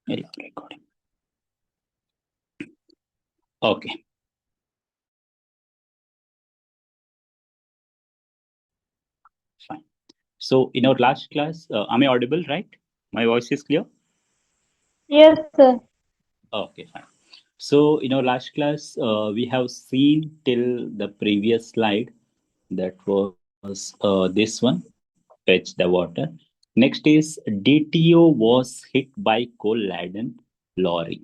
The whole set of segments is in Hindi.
recording. Okay, fine. So in our last class, am I audible, right? My voice is clear? Yes, sir. Okay, fine. So in our last class, we have seen till the previous slide, that was this one, fetch the water. Next is DTO was hit by coal-laden lorry.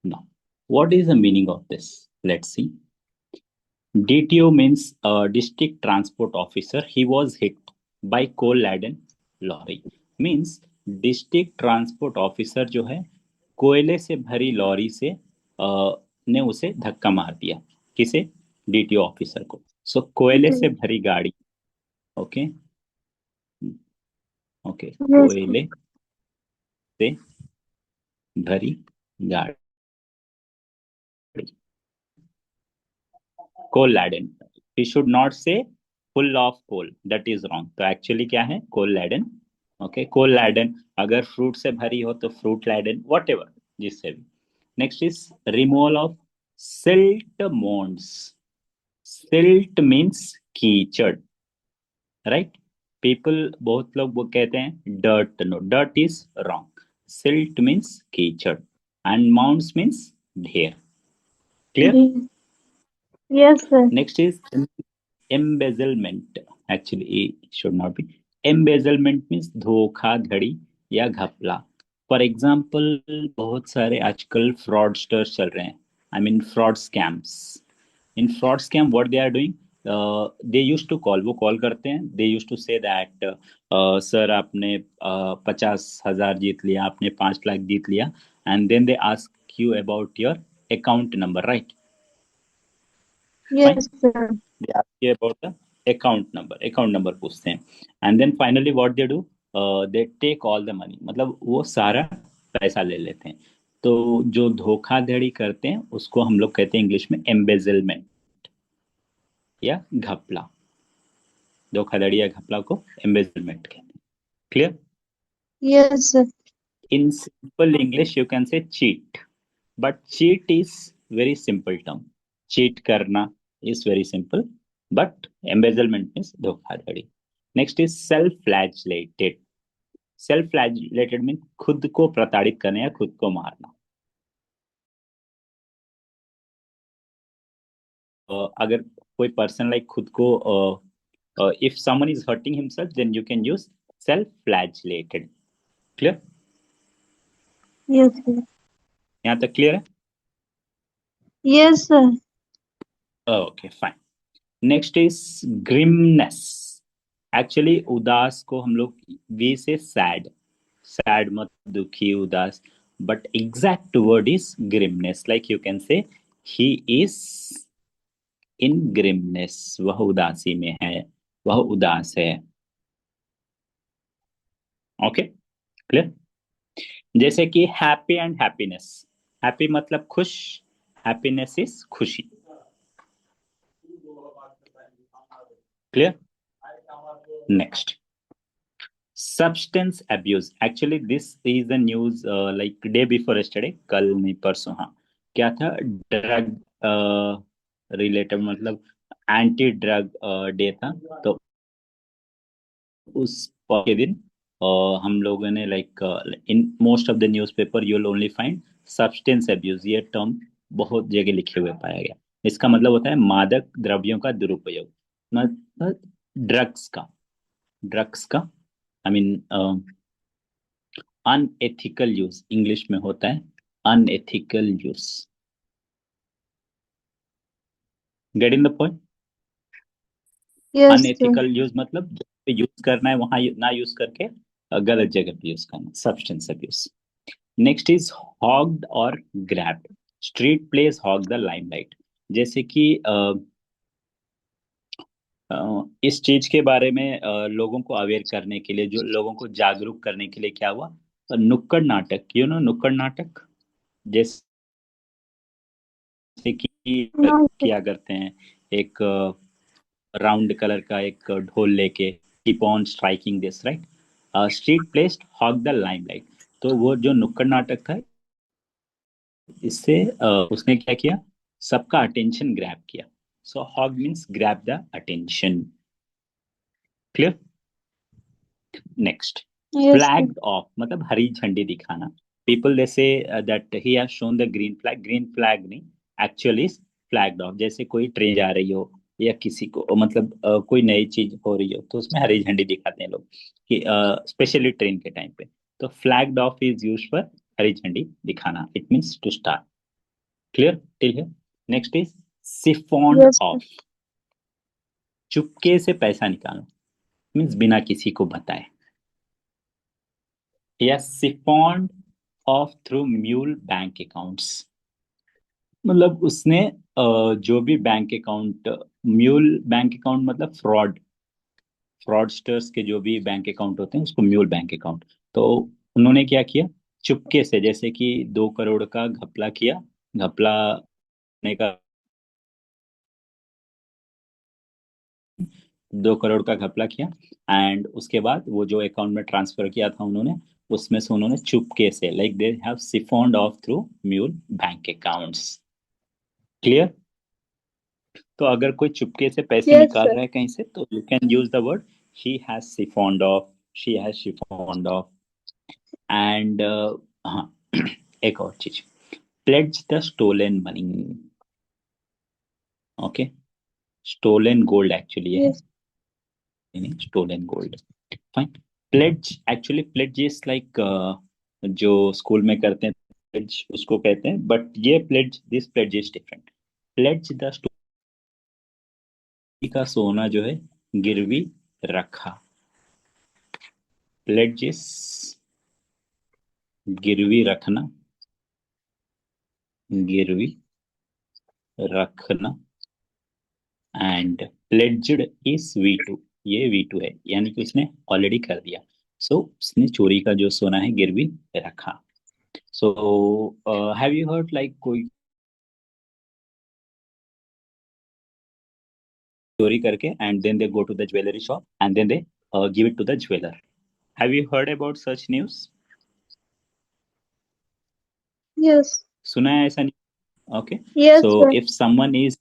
Now, what is the meaning of this? Let's see. DTO means District Transport Officer. He was hit by coal-laden lorry. Means District Transport Officer जो है कोयले से भरी लॉरी से ने उसे धक्का मार दिया. किसे? डीटीओ ऑफिसर को. सो कोयले से Okay. भरी गाड़ी. ओके. ओके. Yes, sir. कोयले से भरी गाड़ी. Coal laden. We should not say full of coal, that is wrong. तो एक्चुअली क्या है? Coal laden. Okay, coal laden. अगर फ्रूट से भरी हो तो फ्रूट लैडन, वॉट एवर, जिससे भी. Next is removal of silt mounds. Silt means कीचड़, राइट. पीपल, बहुत लोग वो कहते हैं dirt. No, dirt is wrong. Silt means कीचड़ एंड माउंट्स मीन्स ढेर. Clear. Ye- Yes, sir. Next is embezzlement. Actually, it should not be. Embezzlement means धोखाधड़ी या घपला. फॉर एग्जाम्पल, बहुत सारे आजकल फ्रॉडस्टर्स चल रहे हैं. I mean fraud scams. In fraud scam what they are doing, they use to call. वो कॉल करते हैं. They use to say that sir आपने 50,000 जीत लिया, आपने 5 लाख जीत लिया. And then they ask you about your account number, right. Yes, sir. They ask you about the account number पूछते हैं. And then finally what they do, they take all the money. मतलब वो सारा पैसा ले लेते हैं. तो जो धोखाधड़ी करते हैं उसको हम लोग कहते हैं इंग्लिश में एम्बेजलमेंट या घपला. धोखाधड़ी या घपला को एम्बेजलमेंट कहते हैं. Clear. Yes, sir. In simple English you can say cheat. But cheat is very simple term. Cheat करना is very simple, but embezzlement means धोखाधड़ी. Next is self flagellated. Self flagellated mean खुद को प्रताड़ित करना या खुद को मारना. अगर कोई पर्सन लाइक खुद को, if someone is hurting himself, then you can use self flagellated. Clear. Yes, sir. यहाँ तक क्लियर है? Yes, sir. Okay, fine. Next is grimness. Actually उदास को हम लोग वी से सैड. सैड मत, दुखी, उदास. But exact word is grimness. Like you can say he is in ग्रिमनेस. वह उदासी में है, वह उदास है. Okay, clear. जैसे कि हैप्पी एंड हैप्पीनेस. हैप्पी मतलब खुश, हैप्पीनेस इज खुशी. Clear. Next, substance abuse. Actually this is the news like day before yesterday. कल नहीं, परसों. हाँ, क्या था? ड्रग रिलेटेड, मतलब एंटी ड्रग डे था. तो उस के दिन हम लोगों ने like in most of the newspaper you will only find substance abuse. ये टर्म बहुत जगह लिखे हुए पाया गया. इसका मतलब होता है मादक द्रव्यों का दुरुपयोग. मतलब ड्रग्स का I mean unethical use English में होता है. Unethical use. Getting the point. Yes, sir. Unethical use मतलब यूज करना है वहां ना यूज करके गलत जगह पे यूज करना. Substance abuse. Next is hogged और grabbed. Street plays hog the limelight. जैसे कि इस चीज के बारे में लोगों को अवेयर करने के लिए, जो लोगों को जागरूक करने के लिए क्या हुआ, नुक्कड़ नाटक. यू नो नुक्कड़ नाटक. जैसे कि No, sir. किया करते हैं, एक राउंड कलर का एक ढोल लेके keep on striking this, right. Street plays hog the limelight. तो वो जो नुक्कड़ नाटक था, इससे उसने क्या किया, सबका अटेंशन ग्रैब किया. So hog means grab the attention. Clear. Next, Yes, sir. Flagged off मतलब हरी झंडी दिखाना. People they say that he has shown the green flag. Green flag नहीं, एक्चुअली फ्लैग्ड ऑफ. जैसे कोई ट्रेन जा रही हो या किसी को मतलब कोई नई चीज हो रही हो तो उसमें हरी झंडी दिखाते हैं लोग, कि स्पेशली ट्रेन के टाइम पे. तो flagged off is use for हरी झंडी दिखाना. It means to start. Clear till here. Next is siphoned Yes, sir. Off. चुपके से पैसा निकालना, मीन्स बिना किसी को बताए. या siphoned off through mule bank accounts. मतलब उसने जो भी bank account, mule bank account मतलब फ्रॉडस्टर्स के जो भी बैंक अकाउंट होते हैं उसको म्यूल बैंक अकाउंट. तो उन्होंने क्या किया, चुपके से, जैसे कि 2 करोड़ का घपला किया. घपला ने का 2 करोड़ का घपला किया, एंड उसके बाद वो जो अकाउंट में ट्रांसफर किया था उन्होंने, उसमें से उन्होंने चुपके से, like they have siphoned off through mule bank accounts. Clear. तो अगर कोई चुपके से पैसे Yes, निकाल sir. रहा है कहीं से, तो you can use the word he has siphoned off, she has siphoned off. And हाँ, एक और चीज, pledge the stolen money. Okay, stolen gold actually है, Yes, stolen gold. Fine. Pledge, actually pledge is like जो स्कूल में करते हैं प्लेड्ज उसको कहते हैं, बट ये pledge, this pledge is different. Pledge the का सोना जो है गिरवी रखा. प्लेड्ज इज गिरवी रखना, गिरवी रखना. And pledged is V2. ये V2 है, यानी कि उसने ऑलरेडी कर दिया. सो उसने चोरी का जो सोना है गिरवी रखा. So have you heard like कोई चोरी करके and then they go to the jewellery shop and then they give it to the jeweller. Have you heard about such news? yes, सुना है ऐसा नहीं? Okay. yes, so sir. If someone is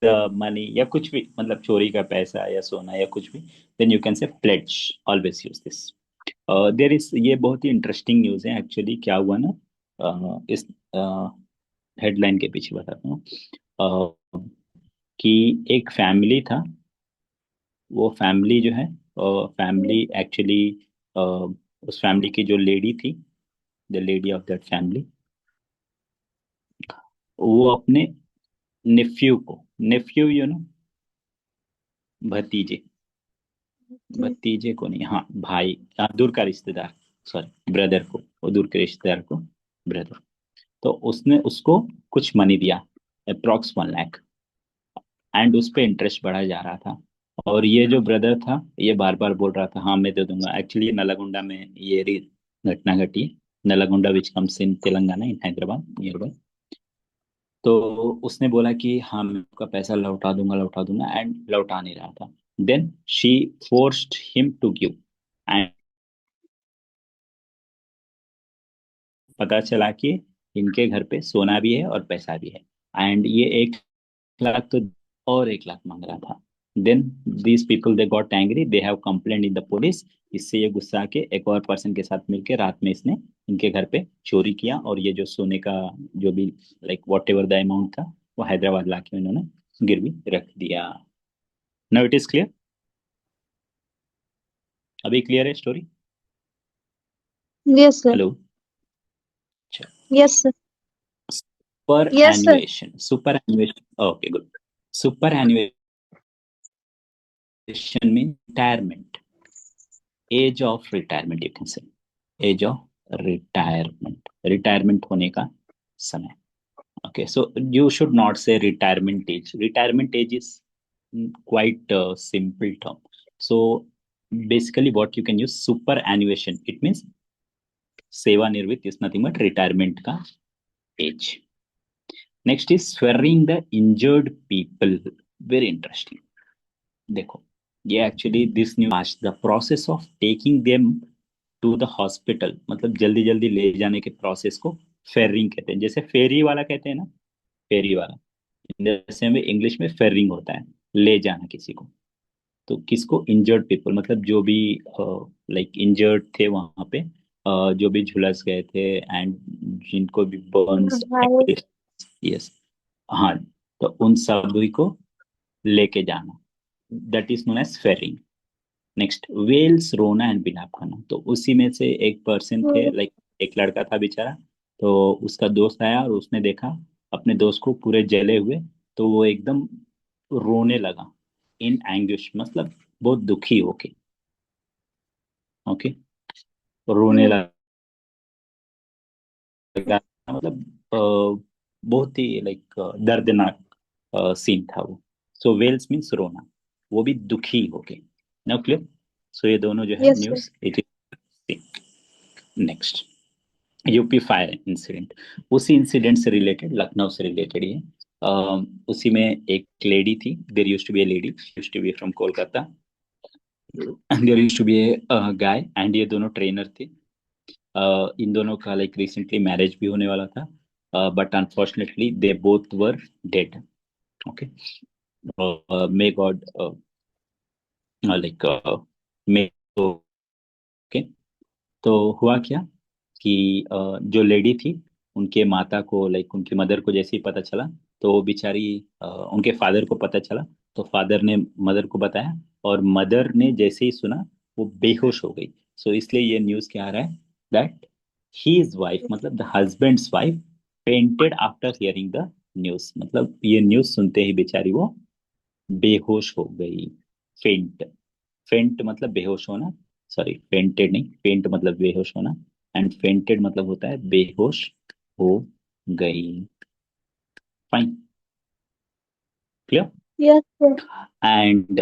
money या कुछ भी, मतलब चोरी का पैसा या सोना या कुछ भी, then you can say pledge. Always use this. There is, ये बहुत ही इंटरेस्टिंग न्यूज है एक्चुअली. क्या हुआ ना, इस हेडलाइन के पीछे बताता हूँ. कि एक फैमिली था. वो फैमिली जो है, फैमिली एक्चुअली, उस फैमिली की जो लेडी थी, the lady of that family, वो अपने नेफ्यू को, नेफ्यू यू नो, भतीजे, Okay. भतीजे को नहीं, हाँ भाई, दूर का रिश्तेदार, सॉरी ब्रदर को, वो दूर के रिश्तेदार को ब्रदर. तो उसने उसको कुछ मनी दिया, अप्रॉक्स 1 लाख. एंड उस पे इंटरेस्ट बढ़ा जा रहा था. और ये जो ब्रदर था ये बार बार बोल रहा था हाँ मैं दे दूंगा. एक्चुअली नलागुंडा में ये घटना घटी. Nalgonda which comes in Telangana, in Hyderabad near by. तो उसने बोला कि हाँ मैं आपका पैसा लौटा दूंगा, लौटा दूंगा, एंड लौटा नहीं रहा था. Then she forced him to give. And पता चला कि इनके घर पे सोना भी है और पैसा भी है. एंड ये 1 लाख तो और 1 लाख मांग रहा था. Then these people they got angry, they have complaint in the police. इससे ये गुस्सा के एक और पर्सन के साथ मिलकर रात में इसने इनके घर पे चोरी किया, और ये जो सोने का जो भी like whatever the amount था वो हैदराबाद लाके इन्होंने गिरवी रख दिया. Now it is clear. अभी क्लियर है story? Yes, sir. Hello. Yes, sir. Super Yes, sir. Annuation, superannuation, okay good. Superannuation में retirement, age of retirement, you can say age of retirement, retirement होने का समय. Okay, so you should not say retirement age. Retirement age is quite a simple term. So basically what you can use, superannuation, it means सेवानिवृत्त is nothing but retirement का age. Next is swearing the injured people. Very interesting. देखो, ये actually this new, the process of taking them to the hospital, मतलब जल्दी जल्दी ले जाने के प्रोसेस को फेरिंग कहते हैं। जैसे फेरी वाला कहते हैं ना, फेरी वाला, जैसे में इंग्लिश में फेरिंग होता है, ले जाना किसी को। तो किसको, इंजर्ड पीपल, मतलब जो भी लाइक इंजर्ड थे वहां पे, जो भी झुलस गए थे एंड जिनको भी बर्न्स, Right. यस, हाँ, तो उन सभी को लेके जाना, that is known as ferrying. Next, wails रोना एंड बिलाप खाना। तो उसी में से एक पर्सन थे, Hmm. लाइक एक लड़का था बेचारा, तो उसका दोस्त आया और उसने देखा अपने दोस्त को पूरे जले हुए, तो वो एकदम रोने लगा, इन एंग्विश, मतलब बहुत दुखी होके, ओके, रोने Hmm. लगा, मतलब बहुत ही लाइक दर्दनाक सीन था वो। सो वेल्स मीन्स रोना, वो भी दुखी होके। Now clear. सो ये दोनों जो है Yes, sir. News it is. Next, UP fire incident. उसी इंसिडेंट से रिलेटेड, लखनऊ से रिलेटेड ये, उसी में एक लेडी थी, there used to be a lady, used to be from Kolkata, and there used to be a guy, and ये दोनों ट्रेनर थे। इन दोनों का लाइक रिसेंटली मैरिज भी होने वाला था, but unfortunately they both were dead, okay. May God like may, okay. तो हुआ क्या कि जो लेडी थी, उनके माता को, लाइक उनकी मदर को जैसे ही पता चला, तो वो बेचारी, उनके फादर को पता चला, तो फादर ने मदर को बताया, और मदर ने जैसे ही सुना वो बेहोश हो गई। सो इसलिए ये न्यूज़ क्या आ रहा है, दैट हीज वाइफ, मतलब the husband's wife, fainted after hearing the news, मतलब ये न्यूज़ सुनते ही बेचारी वो बेहोश हो गई। फेंट, फेंट मतलब बेहोश होना, सॉरी फेंटेड नहीं, फेंट मतलब बेहोश होना, एंड फेंटेड मतलब होता है बेहोश हो गई। Fine, clear. Yes, sir. And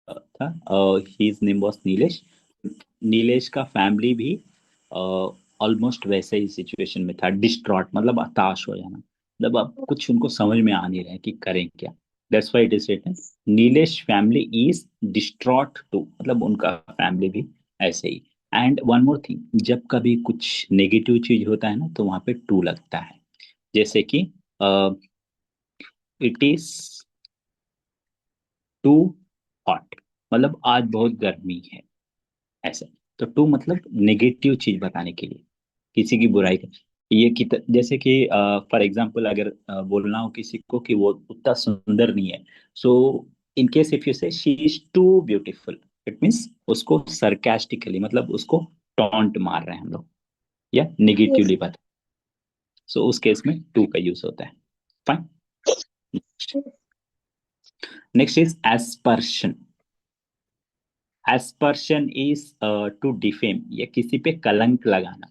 था, his name was Nilesh. Nilesh का फैमिली भी ऑलमोस्ट वैसे ही सिचुएशन में था, डिस्ट्रॉट, मतलब हताश हो जाना, मतलब अब कुछ उनको समझ में आ नहीं रहा है कि करें क्या। That's why it is written Nilesh family is distraught too, मतलब उनका फैमिली भी ऐसे ही। एंड वन मोर थिंग, जब कभी कुछ नेगेटिव चीज होता है ना, तो वहां पे टू लगता है। जैसे कि इट इज टू हॉट, मतलब आज बहुत गर्मी है, ऐसा। तो टू मतलब नेगेटिव चीज बताने के लिए, किसी की बुराई का। ये जैसे कि फॉर एग्जांपल अगर बोलना हो किसी को कि वो उतना सुंदर नहीं है, so in case if you say she is too beautiful, it means उसको सरकास्टिकली, मतलब उसको टॉन्ट मार रहे हैं हम लोग, या Yes. निगेटिवली बता। सो उस केस में टू का यूज होता है। Fine. Next is aspersion. Aspersion is to defame, या किसी पे कलंक लगाना।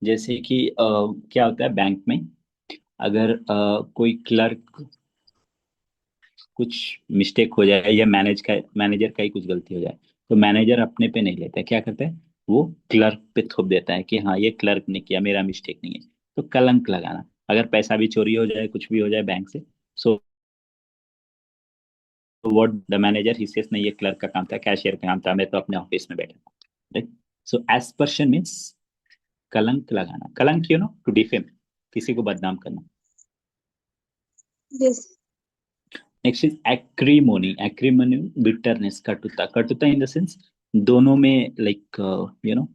जैसे कि क्या होता है बैंक में, अगर कोई क्लर्क कुछ मिस्टेक हो जाए, या मैनेजर का ही कुछ गलती हो जाए, तो मैनेजर अपने पे नहीं लेता है, क्या करता है, वो क्लर्क पे थोप देता है कि हाँ ये क्लर्क ने किया, मेरा मिस्टेक नहीं है। तो कलंक लगाना, अगर पैसा भी चोरी हो जाए, कुछ भी हो जाए बैंक से, so what the manager he says, नहीं ये क्लर्क का काम था, कैशियर का काम था, मैं तो अपने ऑफिस में बैठा था, राइट। सो एस्पर्शन मीन्स कलंक लगाना, कलंक यू नो, टू डिफेम, किसी को बदनाम करना। Yes. Next is acrimony. Acrimony bitterness, कटुता, कटुता इन द सेंस दोनों में लाइक यू नो,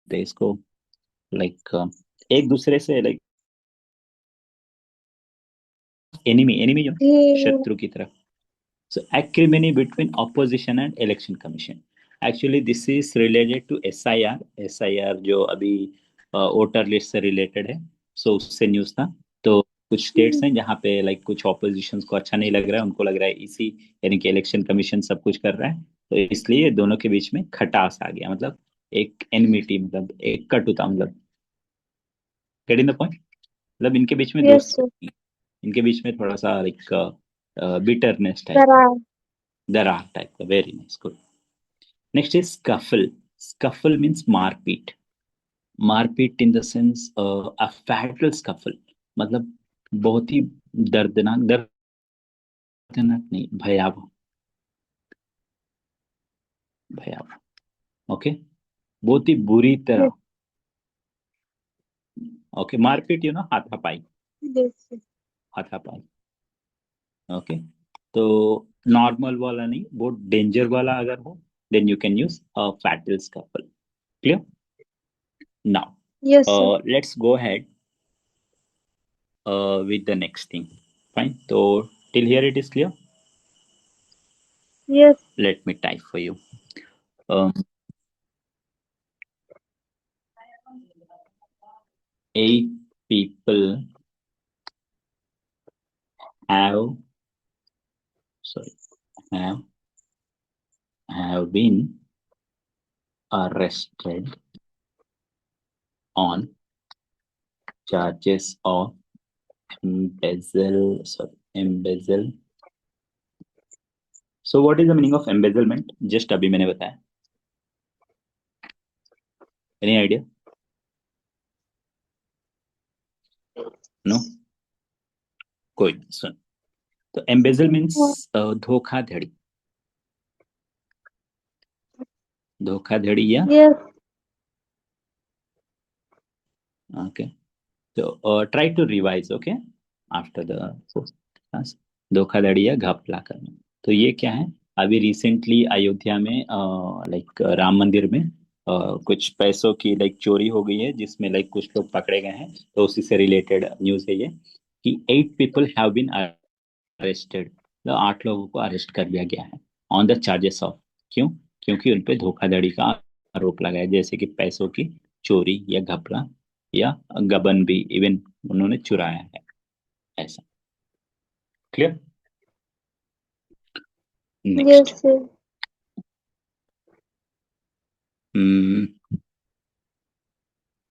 इसको लाइक एक दूसरे से लाइक एनिमी, एनिमी जो He. शत्रु की तरफ। So acrimony between opposition and election commission. Actually this is related to SIR। SIR जो अभी वोटर लिस्ट से रिलेटेड है, सो उससे न्यूज़ था। तो कुछ स्टेट्स हैं जहाँ पे लाइक कुछ ऑपोजिशन को अच्छा नहीं लग रहा है, उनको लग रहा है इसी, यानी कि इलेक्शन कमीशन सब कुछ कर रहा है, तो इसलिए दोनों के बीच में खटास आ गया, मतलब एक एनमिटी, मतलब एक कटुता, मतलब गेट इन द पॉइंट, मतलब इनके बीच में Yes, दोस्ती sir. नहीं है, इनके बीच में थोड़ा सा लाइक बिटरनेस टाइप There का, are. दरार टाइप का। Very nice, good. Next is scuffle. Scuffle means मारपीट। मारपीट इन the sense a fatal scuffle, मतलब बहुत ही दर्दनाक, दर्दनाक नहीं, भयावह, भयावह. ओके, बहुत ही बुरी तरह. Yes. ओके, मारपीट, हाथापाई. Yes. हाथापाई. ओके, तो नॉर्मल वाला नहीं, बहुत डेंजर वाला अगर हो, then you can use fatal scalpel. Clear? Now Yes, sir. let's go ahead with the next thing. Fine. So till here it is clear. Yes. Let me type for you. Um, 8 people have sorry have have been arrested on charges of embezzle. So what is the meaning of embezzlement? Just अभी मैंने बताया. Any idea? No. कोई नहीं, सुन. तो embezzle means धोखाधड़ी. धोखाधड़ी या Yes. okay. So try to revise, okay, after the class. धोखाधड़ी या घपला करना. तो ये क्या है? अभी रिसेंटली अयोध्या में लाइक राम मंदिर में कुछ पैसों की लाइक चोरी हो गई है, जिसमें लाइक कुछ लोग पकड़े गए हैं. तो उसी से रिलेटेड न्यूज है ये, कि 8 people हैव बीन अरेस्टेड. तो 8 लोगों को अरेस्ट कर लिया गया है ऑन द चार्जेस ऑफ. क्यों? क्योंकि उन पे धोखाधड़ी का आरोप लगाया, जैसे कि पैसों की चोरी या घपला या गबन भी इवन उन्होंने चुराया है, ऐसा. क्लियर? नेक्स्ट. Yes, sir.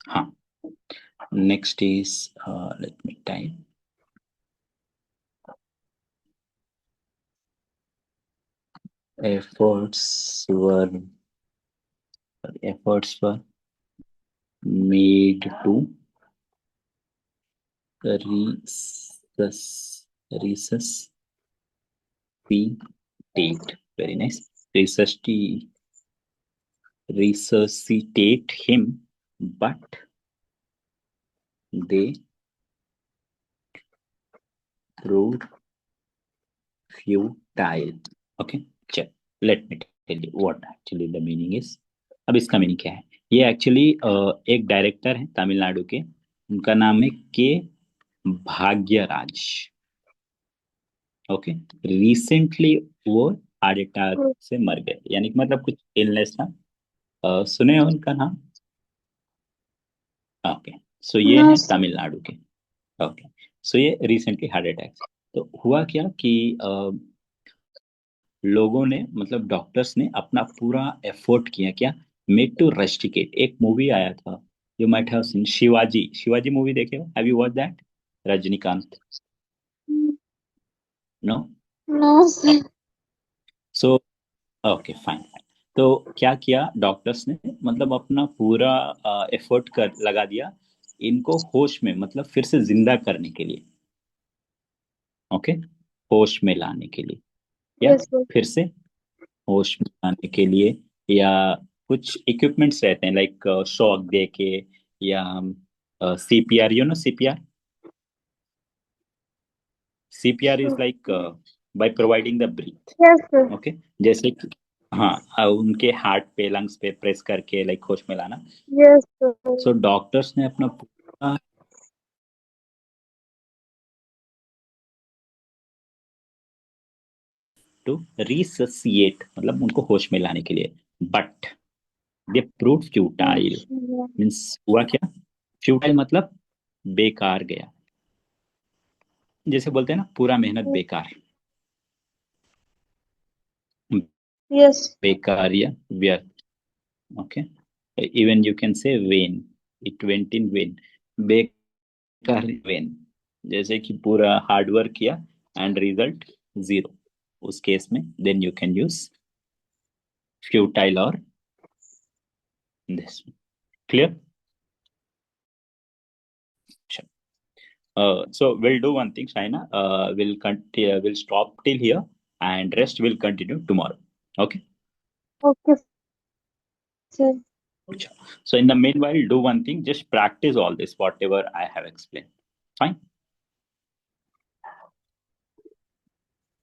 हाँ, next is let me type. efforts were efforts were made to resuscitate. Very nice. Resuscitate him, but they proved futile. Okay, check. Let me tell you what actually the meaning is. अब इसका मीनिंग क्या है? ये एक्चुअली एक डायरेक्टर है तमिलनाडु के, उनका नाम है के भाग्यराज. ओके, रिसेंटली वो हार्ट अटैक से मर गए, यानी कि मतलब कुछ इलनेस था. सुने हो उनका नाम? ओके, सो ये No, है sir. तमिलनाडु के. ओके, सो ये रिसेंटली हार्ट अटैक. तो हुआ क्या कि लोगों ने, मतलब डॉक्टर्स ने अपना पूरा एफर्ट किया. क्या? Made to rusticate. एक मूवी आया था, you might have seen, Shivaji. Shivaji movie देखे हो? Have you watch that? Rajinikanth. No. No, sir. So okay, fine. तो क्या किया डॉक्टर्स ने, मतलब अपना पूरा एफर्ट कर लगा दिया इनको होश में, मतलब फिर से जिंदा करने के लिए. ओके, होश में लाने के लिए, या Yes, sir. फिर से होश में लाने के लिए, या कुछ इक्विपमेंट्स रहते हैं लाइक शॉक दे के, या CPR. CPR. CPR is like by providing the breath. Yes, sir. Okay, जैसे कि हाँ, उनके हार्ट पे, लंग्स पे प्रेस करके लाइक होश में लाना. Yes, sir. सो डॉक्टर्स ने अपना पूरा टू रिससिएट, मतलब उनको होश में लाने के लिए, but they prove futile. Means हुआ क्या? फ्यूटाइल मतलब बेकार गया. जैसे बोलते हैं ना, पूरा मेहनत बेकार. Yes. बेकार या व्यर्थ. Okay, even you can say vain. It went in vain. बेकार, वेन. जैसे कि पूरा हार्ड वर्क किया एंड रिजल्ट जीरो, उस केस में then you can use futile और this. Clear? So we'll do one thing, Shaina. We'll stop till here, and rest will continue tomorrow. Okay. Okay. sir. Acha. So in the meanwhile, do one thing, just practice all this, whatever I have explained. Fine.